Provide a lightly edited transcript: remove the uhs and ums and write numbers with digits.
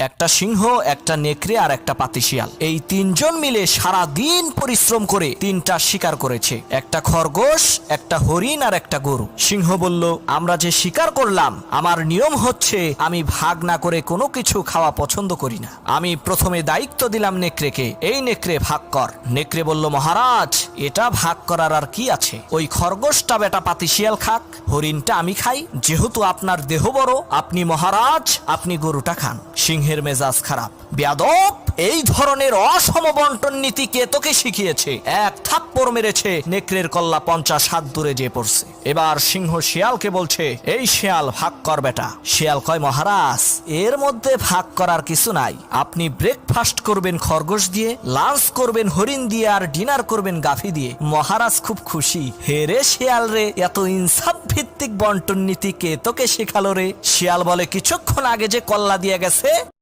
একটা সিংহ, একটা নেকড়ে আর একটা পাতিশিয়াল, এই তিনজন মিলে সারা দিন পরিশ্রম করে তিনটা শিকার করেছে, একটা খরগোশ, একটা হরিণ আর একটা গরু। সিংহ বলল, আমরা যে শিকার করলাম, আমার নিয়ম হচ্ছে আমি ভাগ না করে কোনো কিছু খাওয়া পছন্দ করি না। আমি প্রথমে দায়িত্ব দিলাম নেকড়েকে, এই নেকড়ে ভাগ কর। নেকড়ে বলল, মহারাজ, এটা ভাগ করার আর কি আছে, ওই খরগোশটা বেটা পাতিশিয়াল খাক, হরিণটা আমি খাই, যেহেতু আপনার দেহ বড়, আপনি মহারাজ, আপনি গরুটা খান। সিংহের মেজাজ খারাপ। বেয়াদব, এই ধরনের অসম বন্টন নীতি কে তোকে শিখিয়েছে? এক থাপ্পড় মেরেছে, নেকড়ের কল্লা 50 হাত দূরে যেয়ে পড়ছে। এবার সিংহ শিয়ালকে বলছে, এই শিয়াল, ভাগ কর বেটা। শিয়াল কয়, মহারাজ, এর মধ্যে ভাগ করার কিছু নাই, আপনি ব্রেকফাস্ট করবেন খরগোশ দিয়ে, লাঞ্চ করবেন হরিণ দিয়ে, আর ডিনার করবেন গাভী দিয়ে। মহারাজ খুব খুশি। হে রে শিয়াল রে, এত ইনসাফ ভিত্তিক বন্টন নীতি কে তোকে শেখালো রে? শিয়াল বলে, কিছুক্ষণ আগে যে কল্লা দিয়ে গেছে